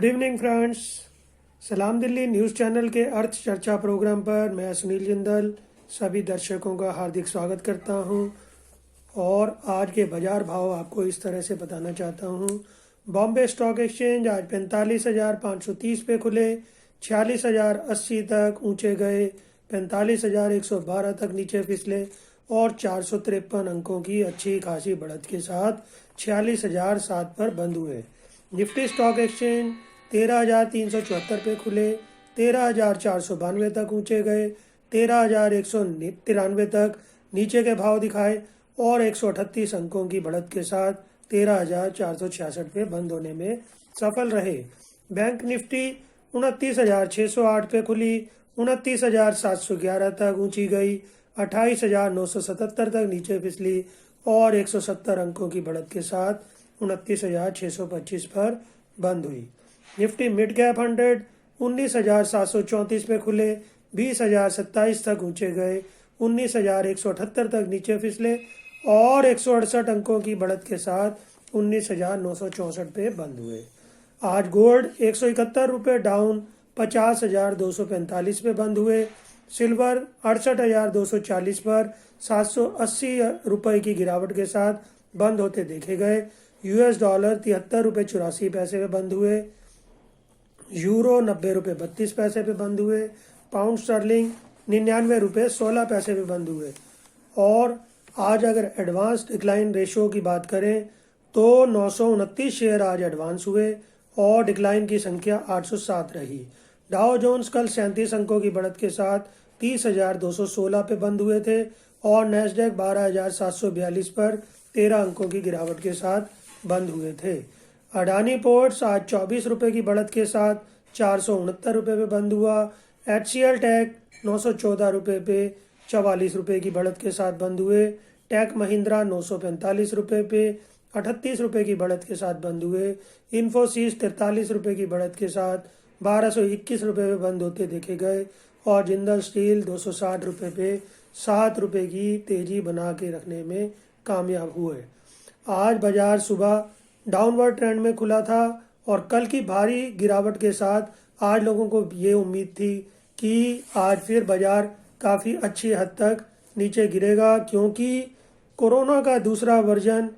Evening friends. सलाम Delhi news channel के अर्थ चर्चा प्रोग्राम पर मैं सुनील जिंदल सभी दर्शकों का हार्दिक स्वागत करता हूं और आज के बाजार भाव आपको इस तरह से बताना चाहता हूं। बॉम्बे स्टॉक एक्सचेंज आज 45,530 पे खुले, 46,080 तक ऊंचे गए, 45,112 तक नीचे फिसले और 453 अंकों की अच्छी खासी बढ़त के साथ 46,007 पर बंद हुए। निफ्टी स्टॉक एक्सचेंज 13,374 पे खुले, 13,492 तक ऊंचे गए, 13,193 तक नीचे के भाव दिखाए और 138 अंकों की बढ़त के साथ 13,466 पे बंद होने में सफल रहे। बैंक निफ्टी 29,608 पे खुली, 29,711 तक ऊंची गई, 28,977 तक नीचे फिसली और 170 अंकों की बढ़त के साथ 29,625 पर बंद हुई। निफ्टी मिड कैप 100 19,734 पे खुले, 20,027 तक ऊंचे गए, 19,178 तक नीचे फिसले और 168 अंकों की बढ़त के साथ 19,964 पे बंद हुए। आज गोल्ड 171 रुपये डाउन 50,245 पे बंद हुए। सिल्वर 68,240 पर 780 रुपये की गिरावट के साथ बंद होते देखे गए। यूएस डॉलर 73 रुपये 84 पैसे पे बंद हुए। यूरो 90 रुपये 32 पैसे पे बंद हुए। पाउंड स्टर्लिंग 99 रुपये 16 पैसे पे बंद हुए। और आज अगर एडवांस डिक्लाइन रेशो की बात करें तो 929 शेयर आज एडवांस हुए और डिक्लाइन की संख्या 807 रही। डाउ जोन्स कल 37 अंकों की बढ़त के साथ 30,216 पे बंद हुए थे और नैस्डैक 12,742 पर 13 अंकों की गिरावट के साथ बंद हुए थे। अडानी पोर्ट्स आज 24 रुपये की बढ़त के साथ 469 रुपये पे बंद हुआ। HCL टेक 914 रुपये पे 44 रुपये की बढ़त के साथ बंद हुए। टेक महिंद्रा 945 रुपये पे 38 रुपये की बढ़त के साथ बंद हुए। इन्फोसिस 43 रुपये की बढ़त के साथ 1221 रुपये पे बंद होते देखे गए और जिंदल स्टील 260 रुपये पे 7 रुपये की तेजी बना के रखने में कामयाब हुए। आज बाजार सुबह डाउनवर्ड ट्रेंड में खुला था और कल की भारी गिरावट के साथ आज लोगों को ये उम्मीद थी कि आज फिर बाजार काफ़ी अच्छी हद तक नीचे गिरेगा, क्योंकि कोरोना का दूसरा वर्जन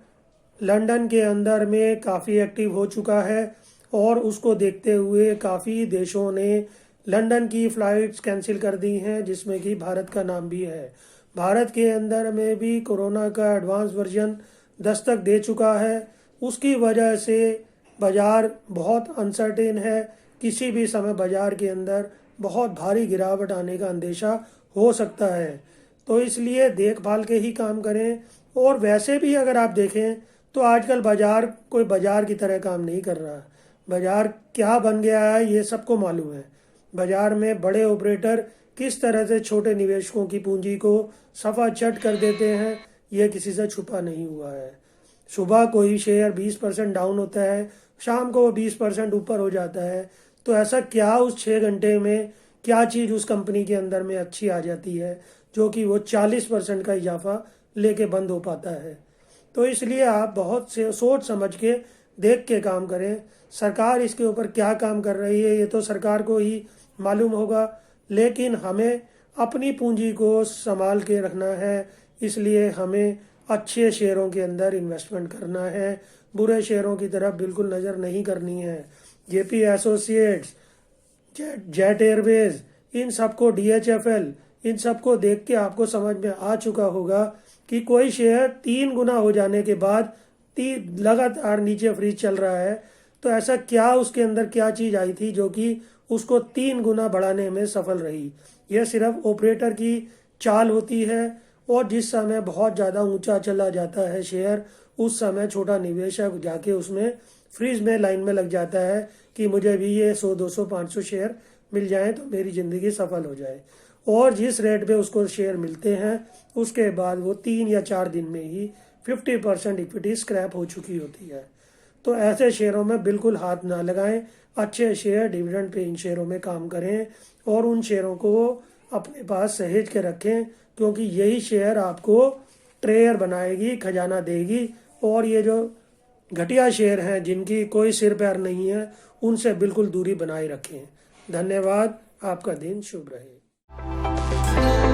लंदन के अंदर में काफ़ी एक्टिव हो चुका है और उसको देखते हुए काफ़ी देशों ने लंदन की फ़्लाइट्स कैंसिल कर दी हैं, जिसमें कि भारत का नाम भी है। भारत के अंदर में भी कोरोना का एडवांस वर्जन दस्तक दे चुका है। उसकी वजह से बाजार बहुत अनसर्टेन है। किसी भी समय बाजार के अंदर बहुत भारी गिरावट आने का अंदेशा हो सकता है, तो इसलिए देखभाल के ही काम करें। और वैसे भी अगर आप देखें तो आजकल बाजार कोई बाजार की तरह काम नहीं कर रहा। बाजार क्या बन गया है ये सबको मालूम है। बाजार में बड़े ऑपरेटर किस तरह से छोटे निवेशकों की पूंजी को सफा चट कर देते हैं, ये किसी से छुपा नहीं हुआ है। सुबह कोई शेयर 20% डाउन होता है, शाम को वो 20% ऊपर हो जाता है, तो ऐसा क्या उस 6 घंटे में क्या चीज़ उस कंपनी के अंदर में अच्छी आ जाती है जो कि वो 40% का इजाफा लेके बंद हो पाता है। तो इसलिए आप बहुत से सोच समझ के देख के काम करें। सरकार इसके ऊपर क्या काम कर रही है ये तो सरकार को ही मालूम होगा, लेकिन हमें अपनी पूंजी को संभाल के रखना है। इसलिए हमें अच्छे शेयरों के अंदर इन्वेस्टमेंट करना है, बुरे शेयरों की तरफ बिल्कुल नज़र नहीं करनी है। जेपी एसोसिएट्स, जेट एयरवेज, इन सबको DHFL, इन सबको देख के आपको समझ में आ चुका होगा कि कोई शेयर 3 गुना हो जाने के बाद लगातार नीचे फ्रीज चल रहा है, तो ऐसा क्या उसके अंदर क्या चीज़ आई थी जो कि उसको 3 गुना बढ़ाने में सफल रही। यह सिर्फ ऑपरेटर की चाल होती है और जिस समय बहुत ज़्यादा ऊंचा चला जाता है शेयर, उस समय छोटा निवेशक जाके उसमें फ्रीज में लाइन में लग जाता है कि मुझे भी ये 100 200 500 शेयर मिल जाएं तो मेरी ज़िंदगी सफल हो जाए। और जिस रेट पे उसको शेयर मिलते हैं उसके बाद वो 3 या 4 दिन में ही 50% इक्विटी स्क्रैप हो चुकी होती है। तो ऐसे शेयरों में बिल्कुल हाथ ना लगाएं। अच्छे शेयर डिविडेंड पे इन शेयरों में काम करें और उन शेयरों को अपने पास सहेज के रखें, क्योंकि यही शेयर आपको ट्रेयर बनाएगी, खजाना देगी। और ये जो घटिया शेयर हैं जिनकी कोई सिर पैर नहीं है, उनसे बिल्कुल दूरी बनाए रखें। धन्यवाद। आपका दिन शुभ रहे।